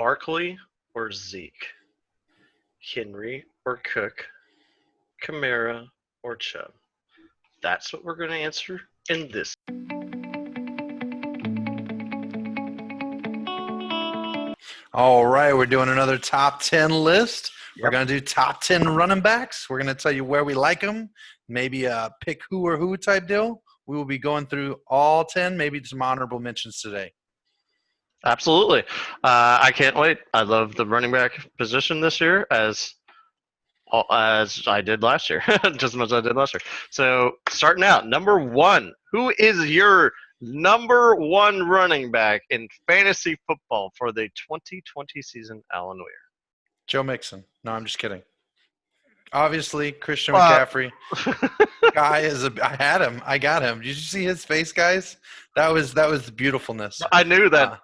Barkley or Zeke? Henry or Cook? Kamara or Chubb? That's what we're going to answer in this. All right, we're doing another top 10 list. We're Yep. going to do top 10 running backs. We're going to tell you where we like them, maybe a pick who or who type deal. We will be going through all 10, maybe some honorable mentions today. Absolutely. I can't wait. I love the running back position this year as I did last year, just as much as I did last year. So starting out, number one, who is your number one running back in fantasy football for the 2020 season, Alan Weir? Joe Mixon. No, I'm just kidding. Obviously, Christian Uh, McCaffrey. Guy is I had him. I got him. Did you see his face, guys? That was the beautifulness. I knew that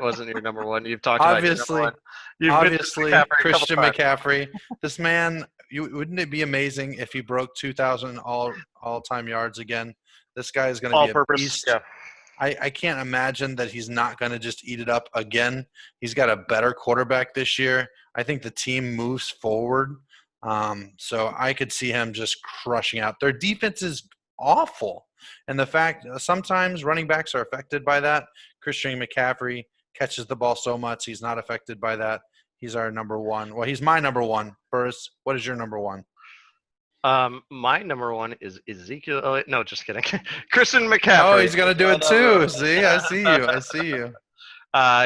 wasn't your number one. You've talked about your number one. Obviously, Christian McCaffrey. This man, wouldn't it be amazing if he broke 2,000 all-time yards again? This guy is going to be a beast. Yeah. I can't imagine that he's not going to just eat it up again. He's got a better quarterback this year. I think the team moves forward. So I could see him just crushing out. Their defense is awful. And the fact sometimes running backs are affected by that. Christian McCaffrey catches the ball so much, he's not affected by that. He's our number one. Well, he's my number one. Burris, what is your number one? My number one is Ezekiel Elliott. No, just kidding. Christian McCaffrey. Oh, he's going to do it too. See, I see you. I see you.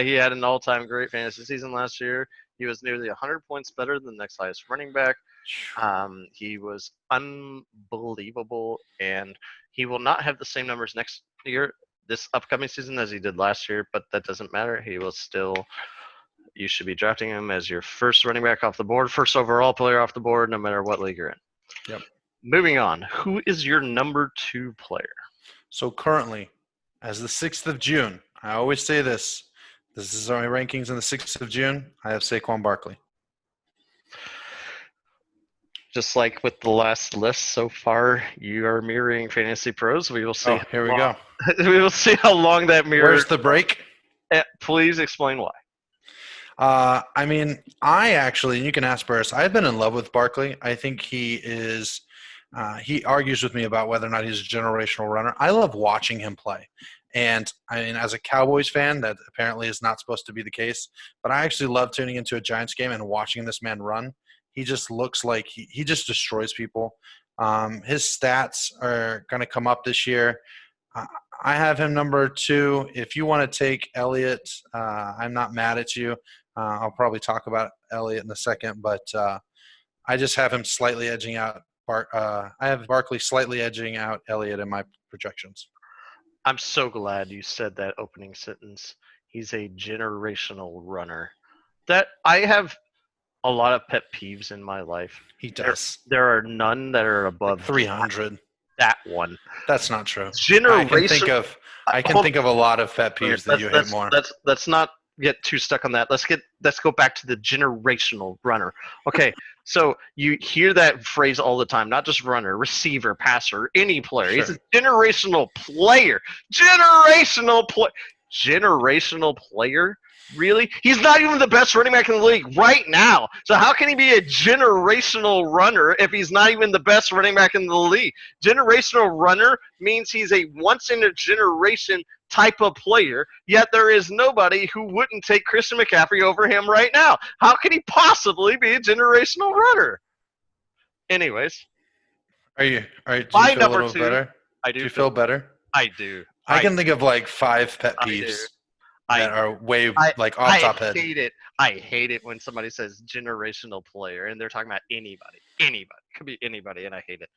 He had an all-time great fantasy season last year. He was nearly 100 points better than the next highest running back. He was unbelievable, and he will not have the same numbers next year, this upcoming season, as he did last year, but that doesn't matter. He will still – you should be drafting him as your first running back off the board, first overall player off the board, no matter what league you're in. Yep. Moving on, who is your number two player? So currently, as the 6th of June, I always say this. This is my rankings on the 6th of June. I have Saquon Barkley. Just like with the last list so far, you are mirroring Fantasy Pros. We will see. Oh, here we go. We will see how long that mirror. Where's the break? Please explain why. I mean, I actually, you can ask Burris, I've been in love with Barkley. I think he is he argues with me about whether or not he's a generational runner. I love watching him play. And I mean, as a Cowboys fan, that apparently is not supposed to be the case, but I actually love tuning into a Giants game and watching this man run. He just looks like he just destroys people. His stats are going to come up this year. I have him number two. If you want to take Elliott, I'm not mad at you. I'll probably talk about Elliott in a second, but I just have him slightly edging out. I have Barkley slightly edging out Elliott in my projections. I'm so glad you said that opening sentence. He's a generational runner. That I have a lot of pet peeves in my life. He does. There are none that are above 300. That one. That's not true. Generational. I can think of a lot of pet peeves that you hate more. Let's not get too stuck on that. Let's go back to the generational runner. Okay, so you hear that phrase all the time, not just runner, receiver, passer, any player. Sure. He's a generational player. Generational player? Really? He's not even the best running back in the league right now. So how can he be a generational runner if he's not even the best running back in the league? Generational runner means he's a once-in-a-generation type of player, yet there is nobody who wouldn't take Christian McCaffrey over him right now. How can he possibly be a generational runner? Anyways. Do you feel a little better? I do. Do you feel better? I do. I can think of like 5 pet peeves that are way off top head. I hate it when somebody says generational player and they're talking about anybody. Could be anybody, and I hate it.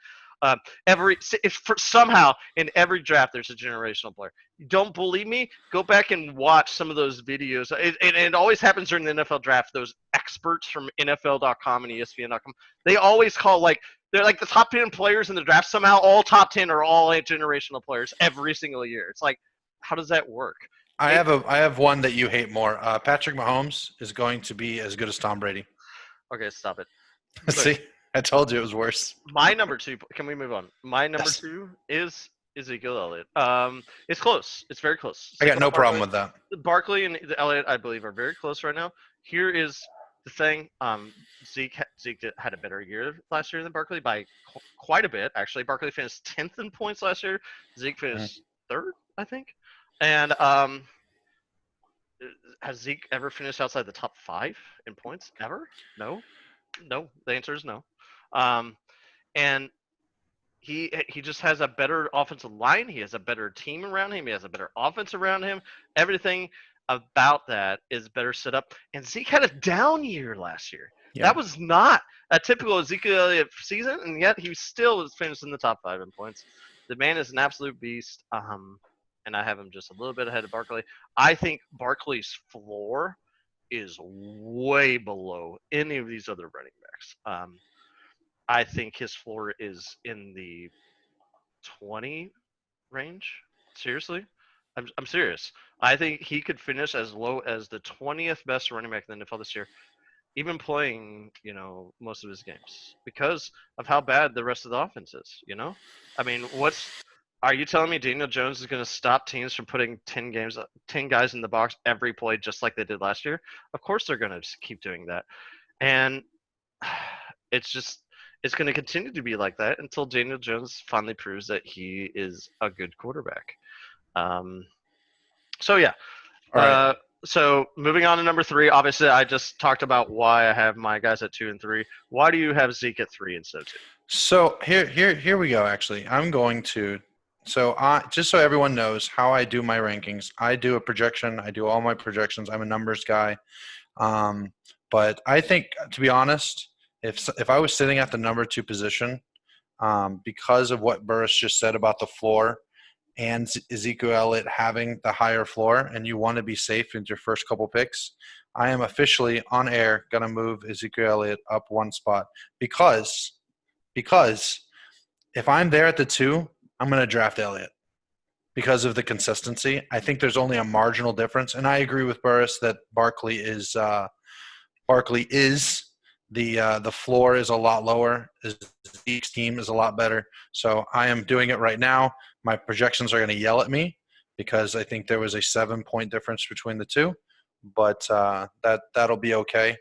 Somehow in every draft there's a generational player. You don't believe me? Go back and watch some of those videos. It always happens during the NFL draft. Those experts from NFL.com and ESPN.com, they always call they're like the top 10 players in the draft. Somehow all top 10 are all generational players every single year. It's like, how does that work? I have one that you hate more. Patrick Mahomes is going to be as good as Tom Brady. Okay, stop it. See, I told you it was worse. My number two. Can we move on? My number two is Ezekiel Elliott. It's close. It's very close. I got no problem with that. Barkley and Elliott, I believe, are very close right now. Here is the thing. Zeke had a better year last year than Barkley by quite a bit. Actually, Barkley finished 10th in points last year. Zeke finished third, I think. And has Zeke ever finished outside the top 5 in points ever? No. The answer is no. And he just has a better offensive line. He has a better team around him. He has a better offense around him. Everything about that is better set up. And Zeke had a down year last year. Yeah. That was not a typical Ezekiel Elliott season, and yet he still was finished in the top 5 in points. The man is an absolute beast. And I have him just a little bit ahead of Barkley. I think Barkley's floor is way below any of these other running backs. I think his floor is in the 20 range. Seriously, I'm serious. I think he could finish as low as the 20th best running back in the NFL this year, even playing, most of his games because of how bad the rest of the offense is. I mean, are you telling me Daniel Jones is going to stop teams from putting 10 guys in the box every play just like they did last year? Of course they're going to keep doing that. And it's going to continue to be like that until Daniel Jones finally proves that he is a good quarterback. So, yeah. All right. So moving on to number 3, obviously I just talked about why I have my guys at 2 and 3. Why do you have Zeke at 3 instead of 2? So here we go, actually. I'm going to – so just so everyone knows how I do my rankings, I do a projection. I do all my projections. I'm a numbers guy. But I think, to be honest, if I was sitting at the number 2 position, because of what Burris just said about the floor and Ezekiel Elliott having the higher floor, and you want to be safe in your first couple picks, I am officially on air going to move Ezekiel Elliott up 1 spot because if I'm there at the 2, I'm going to draft Elliott because of the consistency. I think there's only a marginal difference, and I agree with Burris that Barkley is the floor is a lot lower. Zeke's team is a lot better. So I am doing it right now. My projections are going to yell at me because I think there was a 7-point difference between the 2, but that'll be okay.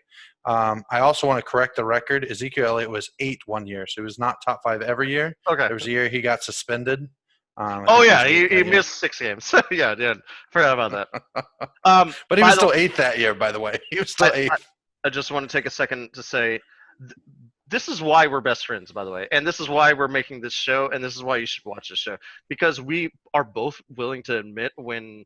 I also want to correct the record. Ezekiel Elliott was 8 one year, so he was not top 5 every year. Okay. There was a year he got suspended. He missed 6 games. Yeah, did. Forgot about that. But he was still 8th that year, by the way. He was still 8th. I just want to take a second to say this is why we're best friends, by the way, and this is why we're making this show, and this is why you should watch this show, because we are both willing to admit when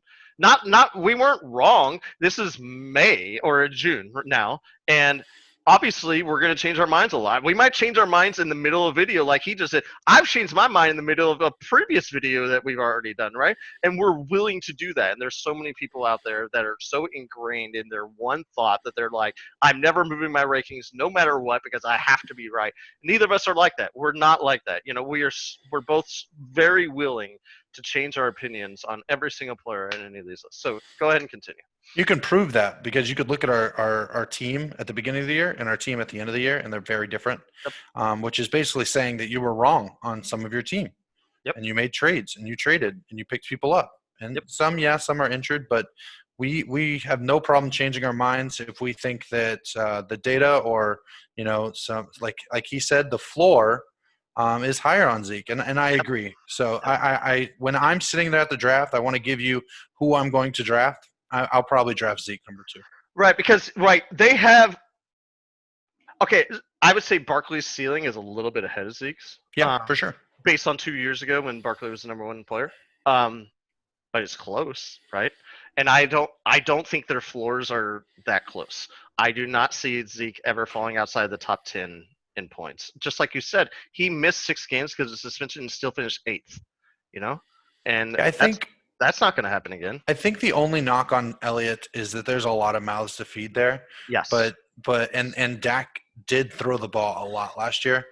we weren't wrong. This is May or June now, and obviously we're going to change our minds a lot. We might change our minds in the middle of a video like he just did. I've changed my mind in the middle of a previous video that we've already done, right? And we're willing to do that. And there's so many people out there that are so ingrained in their one thought that they're like, I'm never moving my rankings no matter what because I have to be right. Neither of us are like that. We're not like that. We're both very willing to change our opinions on every single player in any of these lists. So go ahead and continue. You can prove that because you could look at our team at the beginning of the year and our team at the end of the year, and they're very different, which is basically saying that you were wrong on some of your team. Yep. And you made trades and you traded and you picked people up. And some are injured, but we have no problem changing our minds if we think that the data or, some like he said, the floor is higher on Zeke, and I agree. So I when I'm sitting there at the draft, I want to give you who I'm going to draft. I'll probably draft Zeke number 2. Right, because they have. Okay, I would say Barkley's ceiling is a little bit ahead of Zeke's. Yeah, for sure. Based on 2 years ago when Barkley was the number 1 player, but it's close, right? And I don't think their floors are that close. I do not see Zeke ever falling outside the top 10 in points. Just like you said, he missed 6 games because of suspension and still finished 8th. And I think that's not going to happen again. I think the only knock on Elliott is that there's a lot of mouths to feed there. Yes. But Dak did throw the ball a lot last year.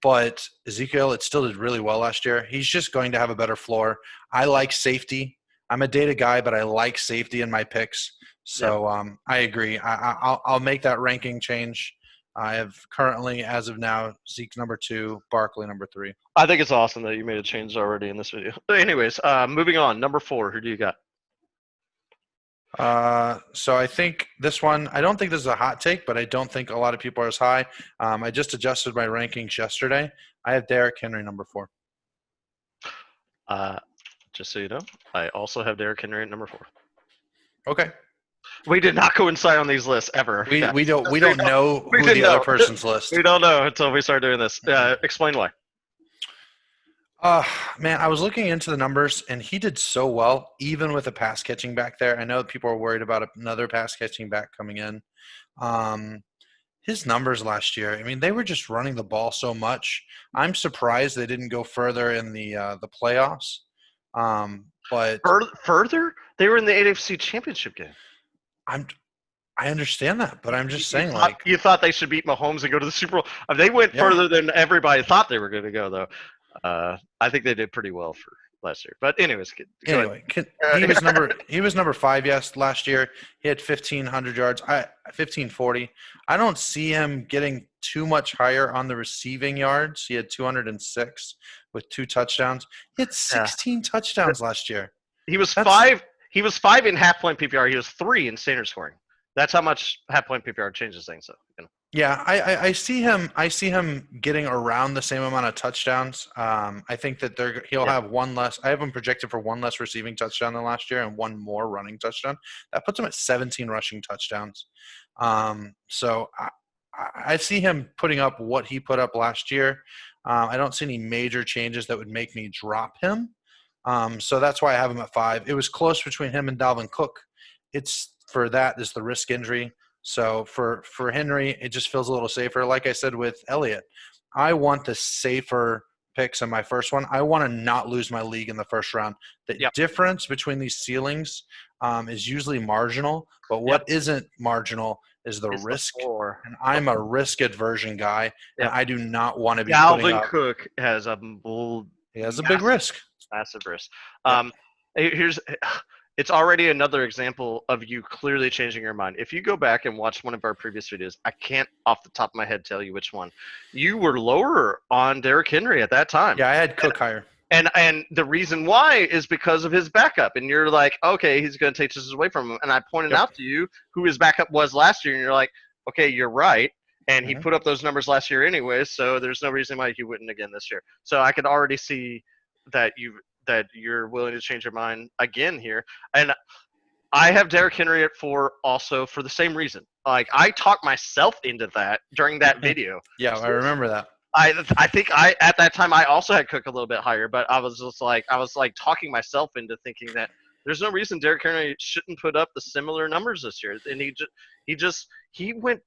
But Ezekiel, it still did really well last year. He's just going to have a better floor. I like safety. I'm a data guy, but I like safety in my picks. So I agree. I'll make that ranking change I have currently, as of now, Zeke number 2, Barkley number 3. I think it's awesome that you made a change already in this video. But anyways, moving on. Number 4, who do you got? So I think this one, I don't think this is a hot take, but I don't think a lot of people are as high. I just adjusted my rankings yesterday. I have Derrick Henry number 4. Just so you know, I also have Derrick Henry at number 4. Okay. We did not coincide on these lists ever. We don't know We who the didn't other know. person's list. We don't know until we start doing this. Explain why. Man, I was looking into the numbers, and he did so well, even with a pass catching back there. I know that people are worried about another pass catching back coming in. His numbers last year, I mean, they were just running the ball so much. I'm surprised they didn't go further in the playoffs. But Further, they were in the AFC Championship game. I understand that, but I'm just saying, You thought they should beat Mahomes and go to the Super Bowl. They went further than everybody thought they were going to go, though. I think they did pretty well for last year. But anyways, he was number 5 last year. He had 1,500 yards, 1,540. I don't see him getting too much higher on the receiving yards. He had 206 with 2 touchdowns. He had 16 touchdowns last year. He was 5. He was 5 in half-point PPR. He was 3 in standard scoring. That's how much half-point PPR changes things. So, Yeah, I see him. I see him getting around the same amount of touchdowns. I think that he'll have one less. I have him projected for 1 less receiving touchdown than last year and 1 more running touchdown. That puts him at 17 rushing touchdowns. So I see him putting up what he put up last year. I don't see any major changes that would make me drop him. So that's why I have him at 5. It was close between him and Dalvin Cook. For that is the risk injury. So for Henry, it just feels a little safer. Like I said with Elliott, I want the safer picks in my first one. I want to not lose my league in the first round. The difference between these ceilings is usually marginal, but what isn't marginal is the risk. And I'm a risk aversion guy, and I do not want to be Dalvin Cook has a big risk. Massive risk. It's already another example of you clearly changing your mind. If you go back and watch one of our previous videos, I can't off the top of my head tell you which one. You were lower on Derrick Henry at that time. Yeah, I had Cook higher. And the reason why is because of his backup. And you're like, okay, he's going to take this away from him. And I pointed out to you who his backup was last year, and you're like, okay, you're right. And he put up those numbers last year anyway, so there's no reason why he wouldn't again this year. So I could already see that you're willing to change your mind again here. And I have Derrick Henry at 4 also for the same reason. Like, I talked myself into that during that video. Yeah, I remember that. I think at that time I also had Cook a little bit higher, but I was talking myself into thinking that there's no reason Derrick Henry shouldn't put up the similar numbers this year. And he went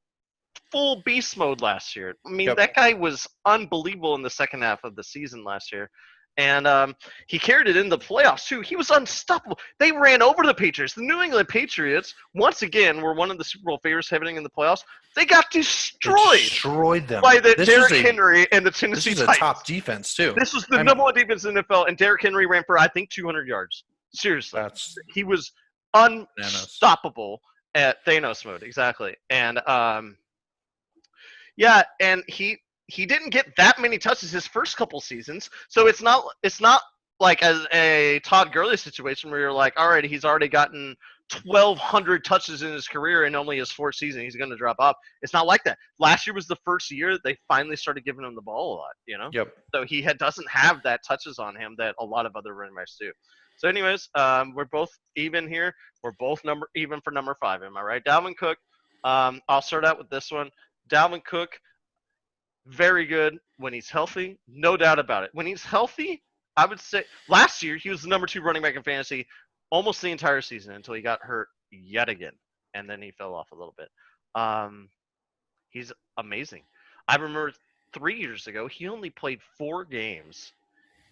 full beast mode last year. I mean, that guy was unbelievable in the second half of the season last year. And he carried it in the playoffs, too. He was unstoppable. They ran over the Patriots. The New England Patriots, once again, were one of the Super Bowl favorites heading in the playoffs. They got destroyed them by Derrick Henry and the Tennessee Titans. This is a top defense, too. This was the number 1 defense in the NFL, and Derrick Henry ran for, I think, 200 yards. Seriously. He was unstoppable at Thanos mode, exactly. And, and he didn't get that many touches his first couple seasons, so it's not like as a Todd Gurley situation where you're like, all right, he's already gotten 1,200 touches in his career in only his 4th season. He's going to drop off. It's not like that. Last year was the first year that they finally started giving him the ball a lot, Yep. So he doesn't have that touches on him that a lot of other running backs do. So anyways, we're both even here. We're both even for number 5. Am I right? Dalvin Cook. I'll start out with this one. Dalvin Cook. Very good when he's healthy, no doubt about it. When he's healthy, I would say last year he was the number 2 running back in fantasy almost the entire season until he got hurt yet again, and then he fell off a little bit. He's amazing. I remember 3 years ago he only played 4 games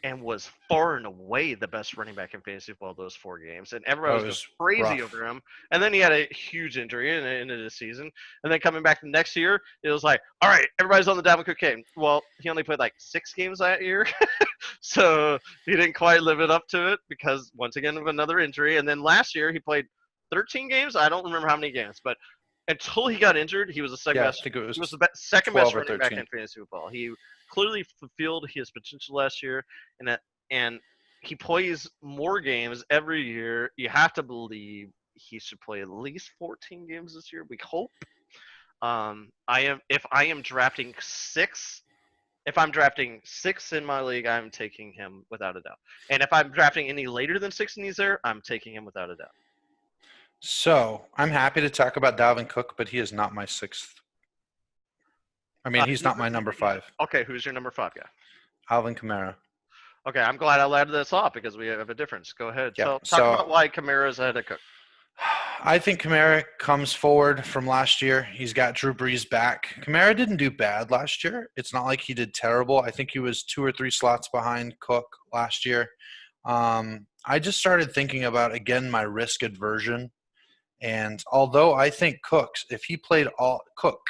and was far and away the best running back in fantasy football those 4 games. And everybody was just crazy over him. And then he had a huge injury in the end of the season. And then coming back the next year, it was like, all right, everybody's on the Dalvin Cook game. Well, he only played like 6 games that year. So he didn't quite live it up to it because, once again, of another injury. And then last year he played 13 games. I don't remember how many games, but until he got injured, he was the second Yeah, I best. think it was He was the second 12 best or running back 13. in fantasy football. He clearly fulfilled his potential last year, and he plays more games every year. You have to believe he should play at least 14 games this year. We hope. If I am drafting six. If I'm drafting six in my league, I'm taking him without a doubt. And if I'm drafting any later than six and he's there, I'm taking him without a doubt. So I'm happy to talk about Dalvin Cook, but he is not my 6th. I mean, he's not my number 5. Okay, who's your number 5 guy? Alvin Kamara. Okay, I'm glad I laid this off because we have a difference. Go ahead. Yeah, So talk about why Kamara is ahead of Cook. I think Kamara comes forward from last year. He's got Drew Brees back. Kamara didn't do bad last year. It's not like he did terrible. I think he was 2 or 3 slots behind Cook last year. I just started thinking about, again, my risk aversion. And although I think Cooks, if he played all – Cook,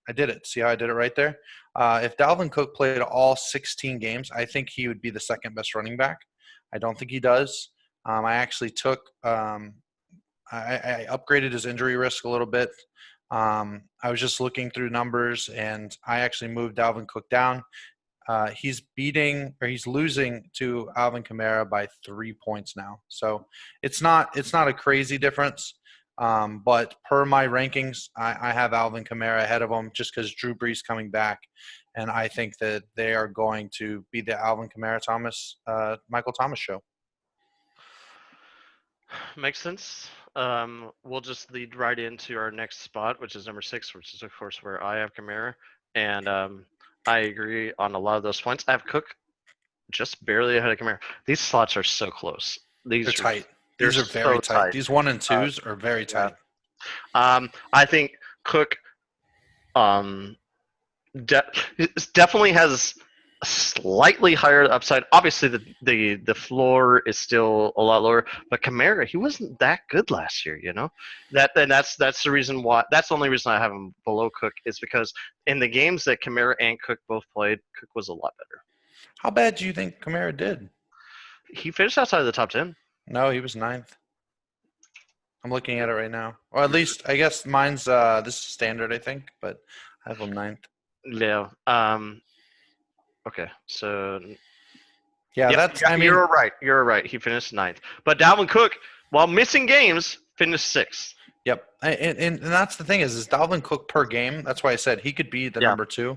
I did it. See how I did it right there? If Dalvin Cook played all 16 games, I think he would be the second best running back. I don't think he does. I actually took I upgraded his injury risk a little bit. I was just looking through numbers, and I actually moved Dalvin Cook down. He's losing to Alvin Kamara by 3 points now. So it's not a crazy difference. But per my rankings, I have Alvin Kamara ahead of him just because Drew Brees coming back, and I think that they are going to be the Alvin Kamara Michael Thomas show. Makes sense. We'll just lead right into our next spot, which is number 6, which is of course where I have Kamara, and I agree on a lot of those points. I have Cook just barely ahead of Kamara. These slots are so close. They're tight. These are very so tight. These 1 and 2s are very tight. I think Cook definitely has a slightly higher upside. Obviously, the floor is still a lot lower, but Kamara, he wasn't that good last year, you know. That's the reason why. That's the only reason I have him below Cook is because in the games that Kamara and Cook both played, Cook was a lot better. How bad do you think Kamara did? He finished outside of the top 10. No, he was 9th. I'm looking at it right now. Or at least, I guess mine's this is standard, I think, but I have him 9th. Yeah. Okay. So. Yeah, you're right. You're right. He finished 9th. But Dalvin Cook, while missing games, finished 6th. Yep. And that's the thing is Dalvin Cook per game. That's why I said he could be the number 2.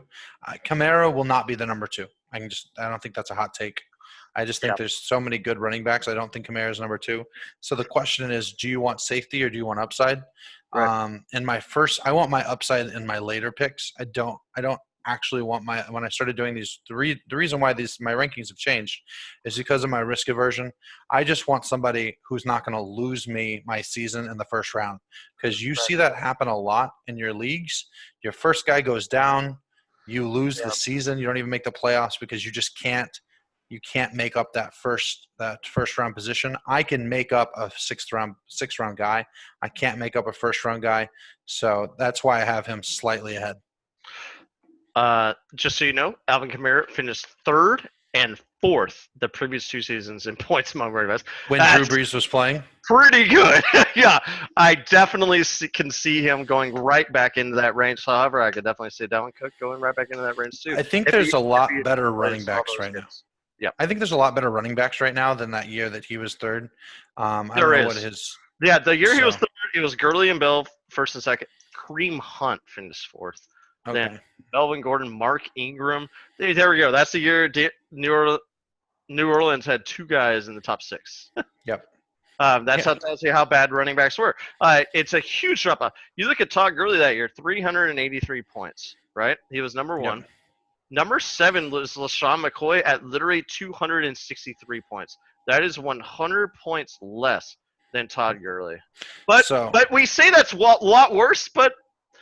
Kamara will not be the number 2. I don't think that's a hot take. I just think there's so many good running backs. I don't think Kamara is number 2. So the question is, do you want safety or do you want upside? Right. I want my upside in my later picks. I don't actually want when I started doing these, the reason why my rankings have changed is because of my risk aversion. I just want somebody who's not going to lose me my season in the first round, because you see that happen a lot in your leagues. Your first guy goes down, you lose the season, you don't even make the playoffs because you just can't make up that first round position. I can make up a sixth round guy. I can't make up a first round guy. So that's why I have him slightly ahead. Just so you know, Alvin Kamara finished 3rd and 4th the previous 2 seasons in points among running backs. When Drew Brees was playing? Pretty good. Yeah, I definitely can see him going right back into that range. However, I could definitely see Dalvin Cook going right back into that range too. I think there's a lot better running backs right now. Yeah, I think there's a lot better running backs right now than that year that he was 3rd. I don't know what his. Yeah, the year he was 3rd, it was Gurley and Bell 1st and 2nd. Kareem Hunt finished 4th. Okay. Then Melvin Gordon, Mark Ingram. There we go. That's the year New Orleans had 2 guys in the top 6. Yep. That's how tells you how bad running backs were. It's a huge drop off. You look at Todd Gurley that year, 383 points. Right? He was number 1. Yep. Number 7 was LaShawn McCoy at literally 263 points. That is 100 points less than Todd Gurley. But we say that's a lot worse, but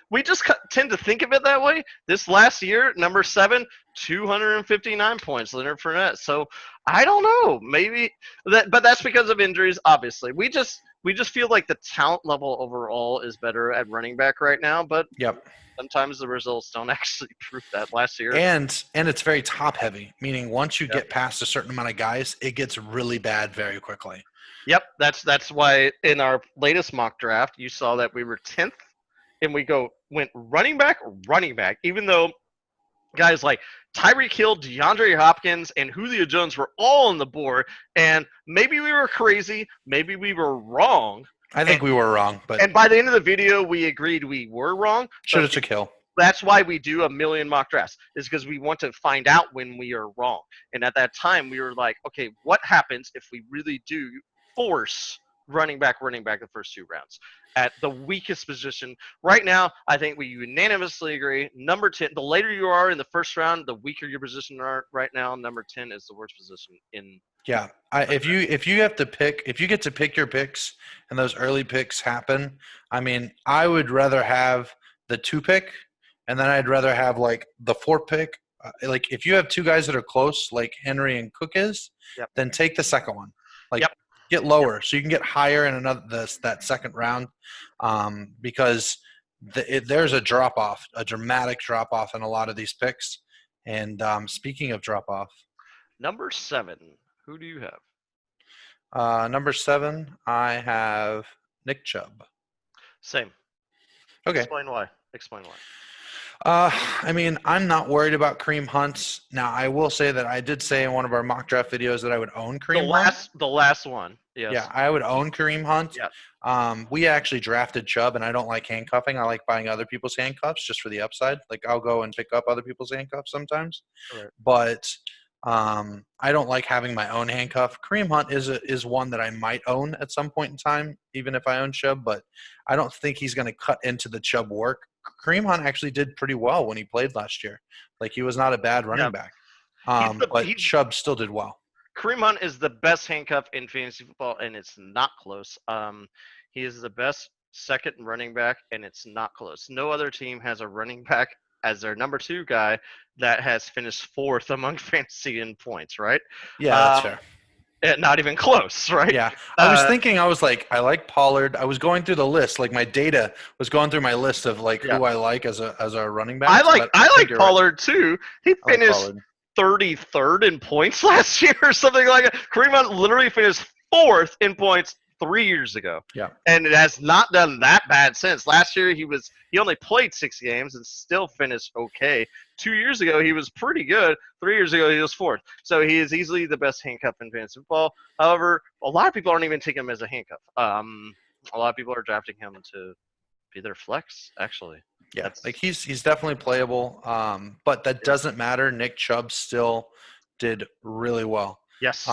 we just tend to think of it that way. This last year, number 7, 259 points, Leonard Fournette. So I don't know, but that's because of injuries. Obviously, we just feel like the talent level overall is better at running back right now. But sometimes the results don't actually prove that. Last year, and it's very top heavy, meaning once you get past a certain amount of guys, it gets really bad very quickly. Yep, that's why in our latest mock draft, you saw that we were 10th and we went running back, even though guys like Tyreek Hill, DeAndre Hopkins, and Julio Jones were all on the board, and maybe we were crazy, maybe we were wrong, I think we were wrong, but and by the end of the video, we agreed we were wrong. should But have took Hill. that's why we do a million mock drafts, is because we want to find out when we are wrong. And at that time, we were like, okay, what happens if we really do force running back the first 2 rounds at the weakest position? Right now, I think we unanimously agree. Number 10, the later you are in the first round, the weaker your position are. Right now, number 10 is the worst position in. Yeah, if you have to pick, if you get to pick your picks and those early picks happen, I mean, I would rather have the 2 pick, and then I'd rather have like the 4 pick. Like if you have 2 guys that are close, like Henry and Cook is, Yep. then take the second one. Like Yep. get lower so you can get higher in that second round, because there's a drop off, a dramatic drop off in a lot of these picks. And speaking of drop off, Number 7, who do you have? number 7, I have Nick Chubb. Same. Okay. Explain why. I mean, I'm not worried about Kareem Hunt. Now, I will say that I did say in one of our mock draft videos that I would own Kareem Hunt. The last one. Yes. Yeah, I would own Kareem Hunt. Yeah. We actually drafted Chubb, and I don't like handcuffing. I like buying other people's handcuffs just for the upside. Like I'll go and pick up other people's handcuffs sometimes. Right. But I don't like having my own handcuff. Kareem Hunt is one that I might own at some point in time, even if I own Chubb. But I don't think he's going to cut into the Chubb work. Kareem Hunt actually did pretty well when he played last year. Like he was not a bad running back. But Chubb still did well. Kareem Hunt is the best handcuff in fantasy football, and it's not close. He is the best second running back, and it's not close. No other team has a running back as their number 2 guy that has finished 4th among fantasy in points, right? Yeah, that's fair. Not even close, right? Yeah. I was thinking, I was like, I like Pollard. I was going through the list, like my data was going through my list of like who I like as a running back. I like Pollard too. He finished 33rd in points last year or something like that. Kareem Hunt literally finished 4th in points 3 years ago. Yeah. And it has not done that bad since. Last year he only played 6 games and still finished okay. 2 years ago he was pretty good. 3 years ago he was 4th. So he is easily the best handcuff in fantasy football. However, a lot of people aren't even taking him as a handcuff. A lot of people are drafting him to be their flex, actually. Yeah, like he's definitely playable, but that doesn't matter. Nick Chubb still did really well. Yes.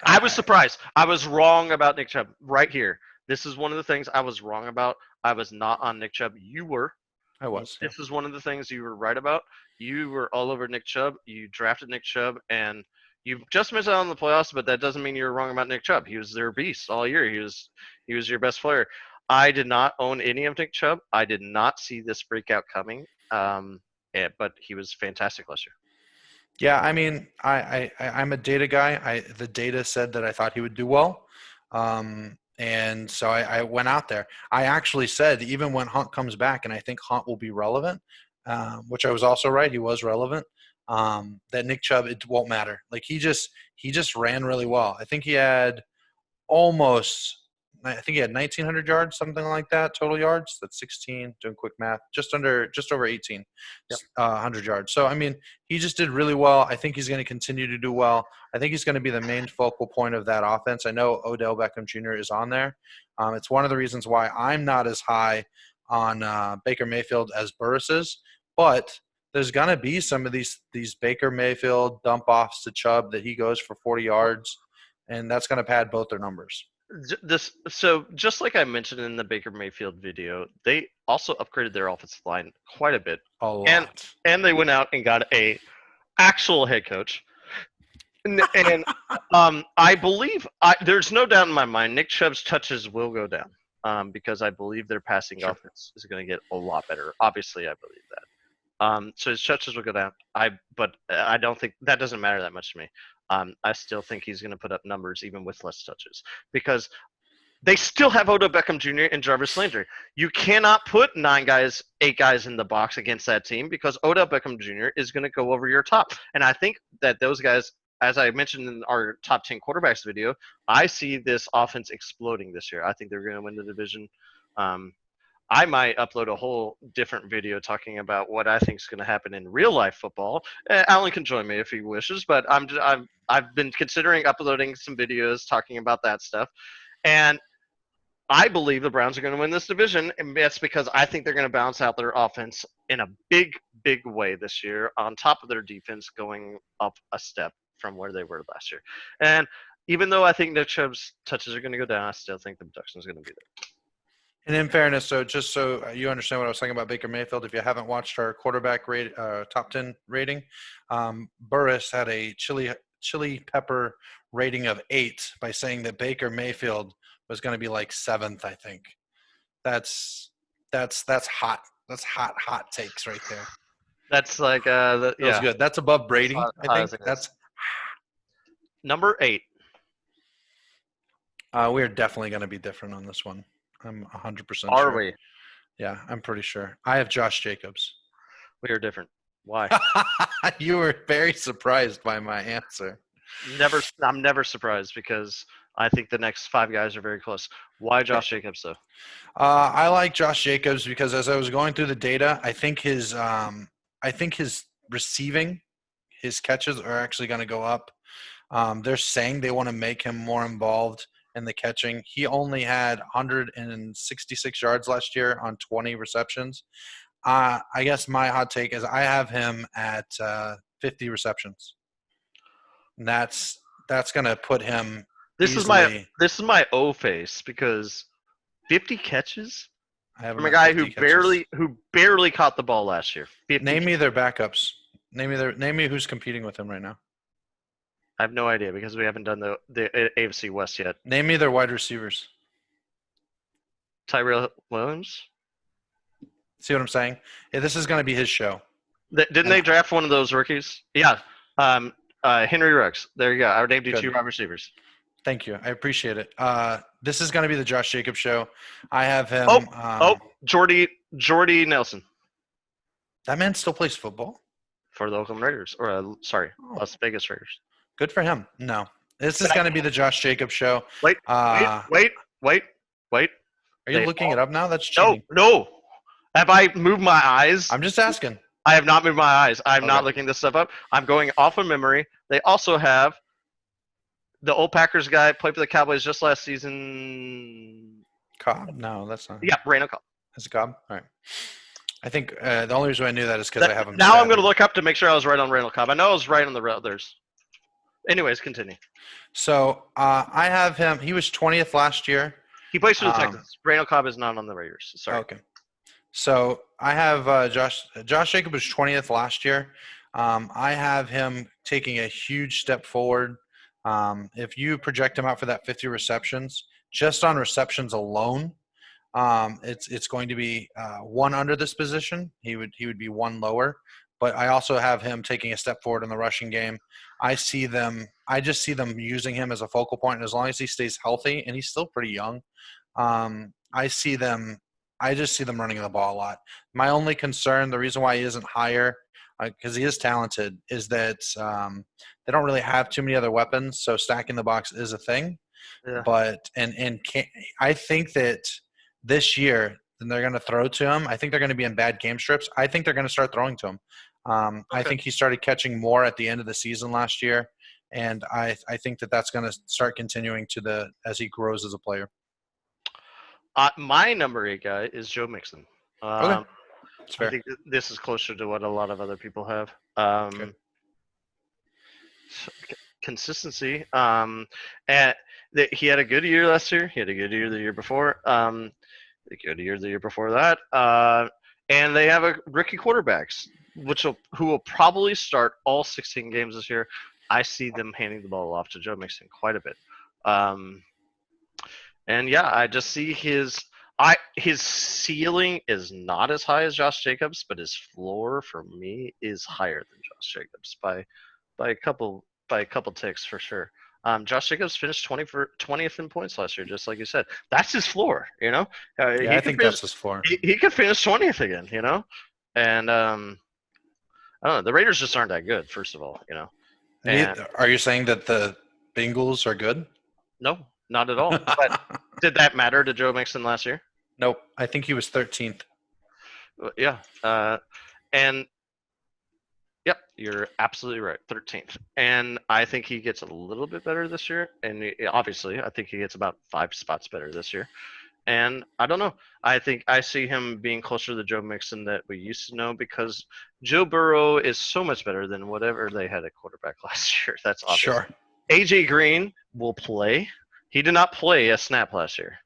I was surprised. I was wrong about Nick Chubb right here. This is one of the things I was wrong about. I was not on Nick Chubb. You were. I was. This is one of the things you were right about. You were all over Nick Chubb. You drafted Nick Chubb, and you just missed out on the playoffs, but that doesn't mean you were wrong about Nick Chubb. He was their beast all year. He was your best player. I did not own any of Nick Chubb. I did not see this breakout coming, but he was fantastic last year. Yeah, I mean, I'm a data guy. The data said that I thought he would do well, and so I went out there. I actually said even when Hunt comes back, and I think Hunt will be relevant, which I was also right. He was relevant. That Nick Chubb, it won't matter. Like he just ran really well. I think he had 1,900 yards, something like that, total yards. That's 16, doing quick math, just over 1,800 yards. So, I mean, he just did really well. I think he's going to continue to do well. I think he's going to be the main focal point of that offense. I know Odell Beckham Jr. is on there. It's one of the reasons why I'm not as high on Baker Mayfield as Burris is, but there's going to be some of these Baker Mayfield dump-offs to Chubb that he goes for 40 yards, and that's going to pad both their numbers. So just like I mentioned in the Baker Mayfield video, they also upgraded their offensive line quite a bit. A lot. And they went out and got a actual head coach. And I believe there's no doubt in my mind Nick Chubb's touches will go down because I believe their passing offense is going to get a lot better. Obviously, I believe that. So his touches will go down. But I don't think that doesn't matter that much to me. I still think he's going to put up numbers even with less touches because they still have Odell Beckham Jr. and Jarvis Landry. You cannot put 8 guys in the box against that team because Odell Beckham Jr. is going to go over your top. And I think that those guys, as I mentioned in our top 10 quarterbacks video, I see this offense exploding this year. I think they're going to win the division. I might upload a whole different video talking about what I think is going to happen in real life football. Alan can join me if he wishes, but I've been considering uploading some videos talking about that stuff, and I believe the Browns are going to win this division, and that's because I think they're going to balance out their offense in a big, big way this year, on top of their defense going up a step from where they were last year. And even though I think Nick Chubb's touches are going to go down, I still think the production is going to be there. And in fairness, so just so you understand what I was talking about Baker Mayfield, if you haven't watched our quarterback top 10 rating, Burris had a chili pepper rating of 8 by saying that Baker Mayfield was going to be like 7th, I think. That's hot. That's hot takes right there. That's like Feels good. That's above Brady, I think. That's number 8. We are definitely going to be different on this one. I'm 100% sure. Are we? Yeah, I'm pretty sure. I have Josh Jacobs. We are different. Why? You were very surprised by my answer. I'm never surprised because I think the next 5 guys are very close. Why Josh Jacobs though? I like Josh Jacobs because as I was going through the data, I think his receiving, his catches are actually going to go up. They're saying they want to make him more involved in the catching. He only had 166 yards last year on 20 receptions. I guess my hot take is I have him at 50 receptions. And that's going to put him This easily, is my O face because 50 catches I have him from a at guy 50 who barely caught the ball last year. 50 Name me their backups. Name me who's competing with him right now. I have no idea because we haven't done the AFC West yet. Name me their wide receivers. Tyrell Williams. See what I'm saying? Yeah, this is going to be his show. Didn't they draft one of those rookies? Yeah. Henry Ruggs. There you go. I named you Good. 2 wide receivers. Thank you. I appreciate it. This is going to be the Josh Jacobs show. I have him. Jordy Nelson That man still plays football? for the Oakland Raiders. Las Vegas Raiders. Good for him. No. This is going to be the Josh Jacobs show. Wait. Are you looking it up now? That's cheating. No. Have I moved my eyes? I'm just asking. I have not moved my eyes. I'm not Okay. looking this stuff up. I'm going off of memory. They also have the old Packers guy played for the Cowboys just last season. Cobb? No, that's not. Yeah, Randall Cobb. Is it Cobb? All right. I think the only reason I knew that is because I have him. Now I'm going to look up to make sure I was right on Randall Cobb. I know I was right on the others. Anyways, continue. So I have him. He was 20th last year. He plays for the Texans. Randall Cobb is not on the Raiders. Sorry. Okay. So I have Josh Jacobs was 20th last year. I have him taking a huge step forward. If you project him out for that 50 receptions, just on receptions alone, it's going to be 1 under this position. He would be 1 lower. But I also have him taking a step forward in the rushing game. I just see them using him as a focal point, and as long as he stays healthy, and he's still pretty young, I just see them running the ball a lot. My only concern, the reason why he isn't higher, because he is talented, is that they don't really have too many other weapons, so stacking the box is a thing. Yeah. But I think that this year, then they're going to throw to him. I think they're going to be in bad game strips. I think they're going to start throwing to him. I think he started catching more at the end of the season last year, and I think that's going to start continuing as he grows as a player. My number 8 guy is Joe Mixon. Okay. That's fair. I think this is closer to what a lot of other people have. Consistency. And he had a good year last year. He had a good year the year before. A good year the year before that. And they have a rookie quarterbacks, who will probably start all 16 games this year. I see them handing the ball off to Joe Mixon quite a bit. And yeah, I just see his ceiling is not as high as Josh Jacobs, but his floor for me is higher than Josh Jacobs by a couple ticks for sure. Josh Jacobs finished 20th in points last year, just like you said. That's his floor, you know. I think that's his floor. He could finish 20th again, you know. And I don't know. The Raiders just aren't that good, first of all, you know. And Are you saying that the Bengals are good? no, not at all. But did that matter to Joe Mixon last year? Nope. I think he was 13th. Yeah. And yep, you're absolutely right. 13th. And I think he gets a little bit better this year. And obviously, I think he gets about 5 spots better this year. And I don't know. I think I see him being closer to the Joe Mixon that we used to know because Joe Burrow is so much better than whatever they had at quarterback last year. That's obvious. Sure. AJ Green will play. He did not play a snap last year.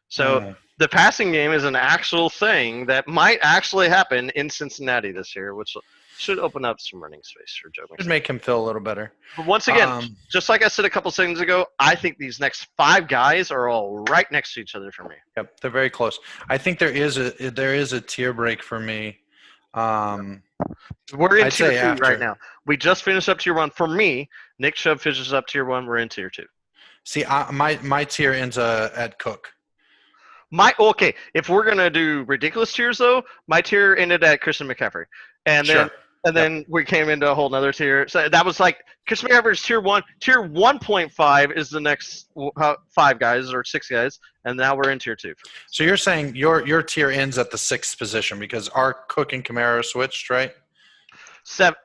So the passing game is an actual thing that might actually happen in Cincinnati this year, which should open up some running space for Joe Mixon. Should make him feel a little better. But once again, just like I said a couple seconds ago, I think these next 5 guys are all right next to each other for me. Yep, they're very close. I think there is a tier break for me. We're in tier 2 right now. We just finished up tier 1. For me, Nick Chubb finishes up tier 1. We're in tier 2. See, my tier ends at Cook. Okay, if we're gonna do ridiculous tiers though, my tier ended at Christian McCaffrey, and then we came into a whole nother tier. So that was like Christian McCaffrey's tier 1. Tier 1.5 is the next 5 guys or 6 guys, and now we're in tier 2. So you're saying your tier ends at the 6th position because our Cook and Kamara switched, right? 7.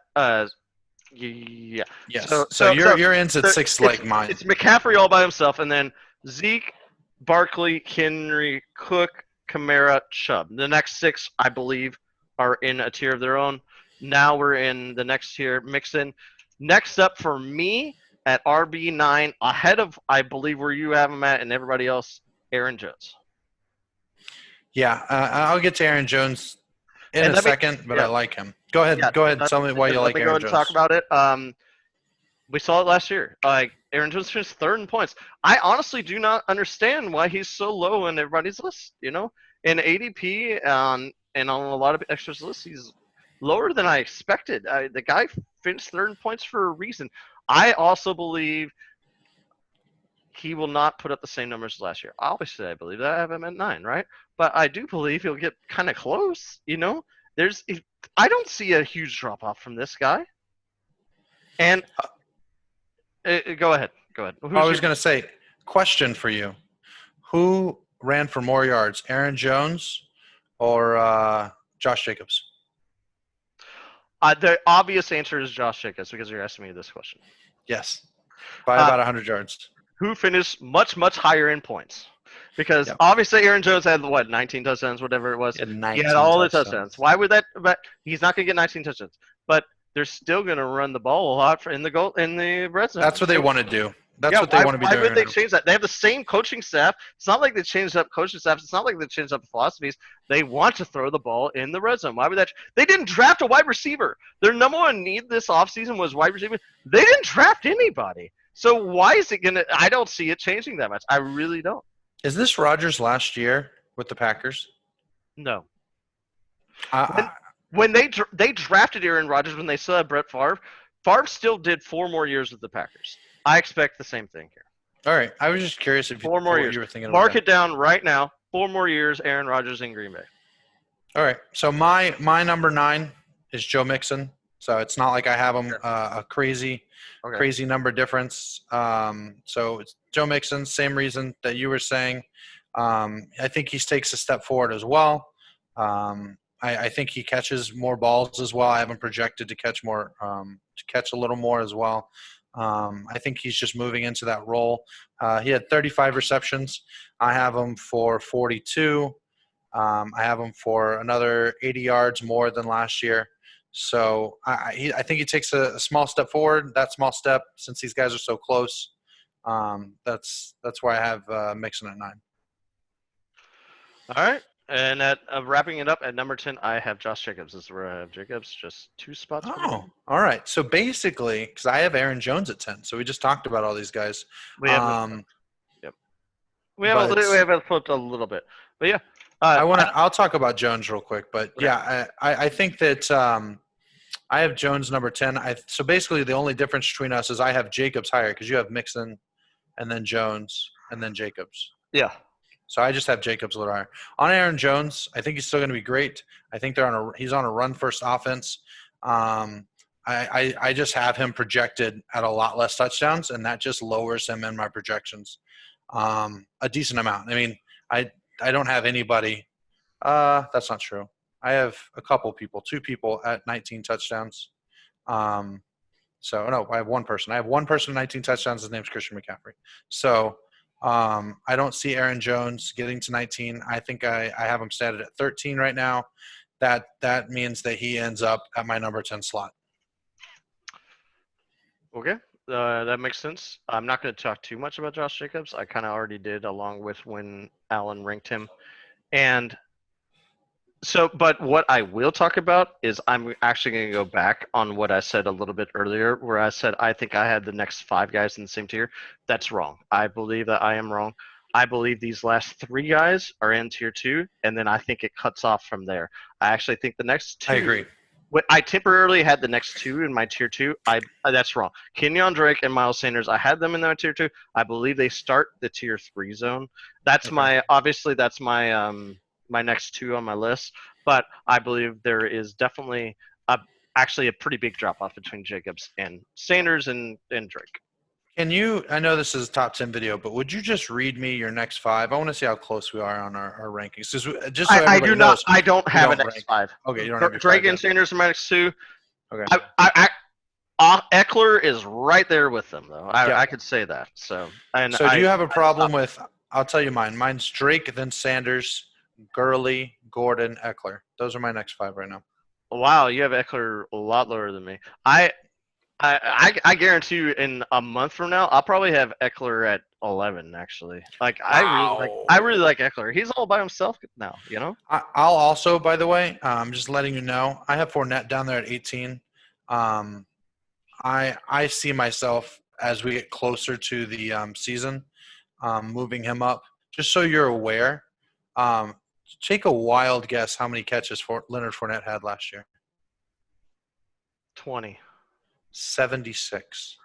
Yeah. Yes. So your ends at 6 like mine. It's McCaffrey all by himself, and then Zeke, Barkley, Henry, Cook, Kamara, Chubb. The next 6, I believe, are in a tier of their own. Now we're in the next tier, Mixon. Next up for me at RB9, ahead of, I believe, where you have him at and everybody else, Aaron Jones. Yeah, I'll get to Aaron Jones in a second, but I like him. Go ahead. Go ahead. Tell me why you like Aaron Jones. Let me go ahead and talk about it. We saw it last year. Aaron Jones finished 3rd in points. I honestly do not understand why he's so low in everybody's list. In ADP and on a lot of extras lists, he's lower than I expected. The guy finished 3rd in points for a reason. I also believe he will not put up the same numbers as last year. Obviously, I believe that. I have him at 9, right? But I do believe he'll get kind of close. I don't see a huge drop off from this guy. And go ahead. I was going to say, question for you. Who ran for more yards, Aaron Jones or Josh Jacobs? The obvious answer is Josh Jacobs because you're asking me this question. Yes, by about 100 yards. Who finished much, much higher in points? Because obviously Aaron Jones had, 19 touchdowns, whatever it was. He had all the touchdowns. Why would that – but he's not going to get 19 touchdowns. But they're still going to run the ball a lot in the red zone. That's what they want to do. That's what they want to be doing. Why would they change that? They have the same coaching staff. It's not like they changed up coaching staffs. It's not like they changed up philosophies. They want to throw the ball in the red zone. Why would that? They didn't draft a wide receiver. Their number one need this offseason was wide receiver. They didn't draft anybody. So why is it going to – I don't see it changing that much. I really don't. Is this Rodgers' last year with the Packers? No. When they drafted Aaron Rodgers when they still had Brett Favre, Favre still did 4 more years with the Packers. I expect the same thing here. All right. I was just curious if 4 more years. You were thinking Mark it down right now. 4 more years, Aaron Rodgers in Green Bay. All right. So my number 9 is Joe Mixon. So it's not like I have him a crazy number difference. So it's Joe Mixon, same reason that you were saying. I think he takes a step forward as well. I think he catches more balls as well. I have him projected to catch a little more as well. I think he's just moving into that role. He had 35 receptions. I have him for 42. I have him for another 80 yards more than last year. So I think he takes a small step forward. That small step, since these guys are so close, that's why I have Mixon at 9. All right. And at wrapping it up at number 10, I have Josh Jacobs. This is where I have Jacobs, just 2 spots. Oh, all right. So basically, because I have Aaron Jones at 10, so we just talked about all these guys. We have we have flipped a little bit, but yeah. I'll talk about Jones real quick, but yeah, I think that I have Jones number 10. So basically, the only difference between us is I have Jacobs higher because you have Mixon, and then Jones, and then Jacobs. Yeah. So I just have Jacobs a little higher. On Aaron Jones, I think he's still going to be great. I think he's on a run-first offense. I just have him projected at a lot less touchdowns, and that just lowers him in my projections a decent amount. I mean, I don't have anybody That's not true. I have a couple people, two people at 19 touchdowns. Um, so no, I have one person. I have one person with 19 touchdowns. His name's Christian McCaffrey. So I don't see Aaron Jones getting to 19. I think I have him statted at 13 right now. That means that he ends up at my number 10 slot. Okay, that makes sense. I'm not going to talk too much about Josh Jacobs. I kind of already did, along with when Alan ranked him. And so, but what I will talk about is I'm actually going to go back on what I said a little bit earlier, where I said I think I had the next 5 guys in the same tier. That's wrong. I believe that I am wrong. I believe these last 3 guys are in tier 2, and then I think it cuts off from there. I actually think the next 2. I agree. I temporarily had the next 2 in my tier 2. That's wrong. Kenyon Drake and Miles Sanders, I had them in my tier 2. I believe they start the tier 3 zone. That's Okay. that's my my next 2 on my list. But I believe there is definitely actually a pretty big drop off between Jacobs and Sanders and Drake. Can you? I know this is a top 10 video, but would you just read me your next 5? I want to see how close we are on our rankings. Just so I everybody do not. knows. I don't have don't a next rank. 5. Okay, you don't have your Drake 5 and yet. Sanders are my next 2. Okay. Eckler is right there with them, though. Yep. I could say that. So, and So do you have a problem with? I'll tell you mine. Mine's Drake, then Sanders, Gurley, Gordon, Eckler. Those are my next 5 right now. Wow, you have Eckler a lot lower than me. I guarantee you, in a month from now, I'll probably have Eckler at 11. Actually, like Wow. I really like Eckler. He's all by himself now. You know. I'll also, by the way, just letting you know, I have Fournette down there at 18. I see myself as we get closer to the season, moving him up. Just so you're aware, take a wild guess how many catches Leonard Fournette had last year. 20. 76.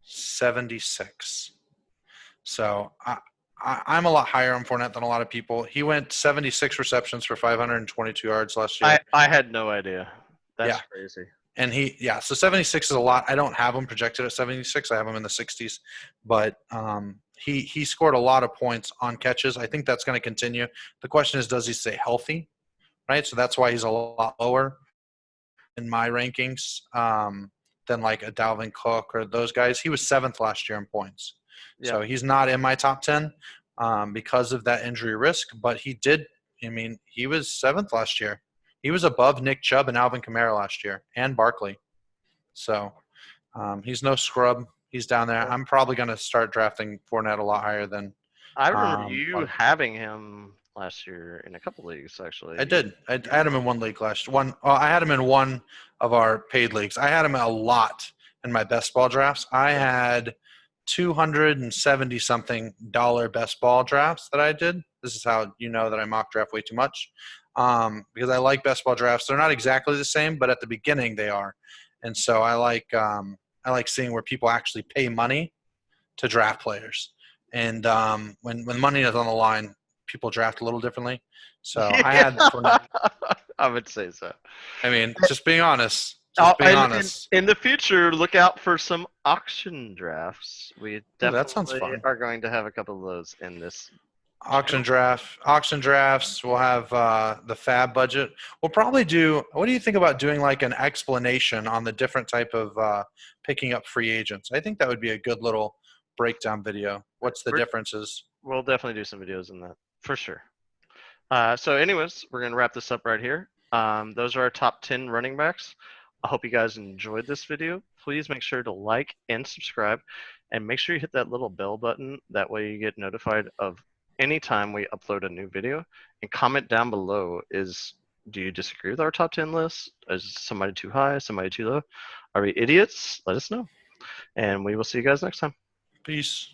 76. So I'm a lot higher on Fournette than a lot of people. He went 76 receptions for 522 yards last year. I had no idea. That's crazy. And so 76 is a lot. I don't have him projected at 76. I have him in the 60s. But he scored a lot of points on catches. I think that's going to continue. The question is, does he stay healthy? Right? So that's why he's a lot lower in my rankings than like a Dalvin Cook or those guys. He was 7th last year in points. Yeah. So he's not in my top 10 because of that injury risk. But he was 7th last year. He was above Nick Chubb and Alvin Kamara last year, and Barkley. So he's no scrub. He's down there. I'm probably going to start drafting Fournette a lot higher than. I remember you having him last year in a couple leagues, actually. I did. I had him in one league last one. I had him in one of our paid leagues. I had him a lot in my best ball drafts. I had $270-something best ball drafts that I did. This is how you know that I mock draft way too much. Because I like best ball drafts. They're not exactly the same, but at the beginning they are. And so I like seeing where people actually pay money to draft players. And when money is on the line, people draft a little differently. So I had Fournette. I would say so. I mean, just being honest. In the future, look out for some auction drafts. We definitely that sounds fun. are going to have a couple of those in this auction drafts. We'll have the fab budget. We'll probably do. What do you think about doing like an explanation on the different type of picking up free agents? I think that would be a good little breakdown video. What's the differences? We'll definitely do some videos in that for sure. So anyways, we're going to wrap this up right here. Those are our top 10 running backs. I hope you guys enjoyed this video. Please make sure to like and subscribe, and make sure you hit that little bell button. That way you get notified of anytime we upload a new video. And comment down below, do you disagree with our top 10 list? Is somebody too high, somebody too low? Are we idiots? Let us know. And we will see you guys next time. Peace.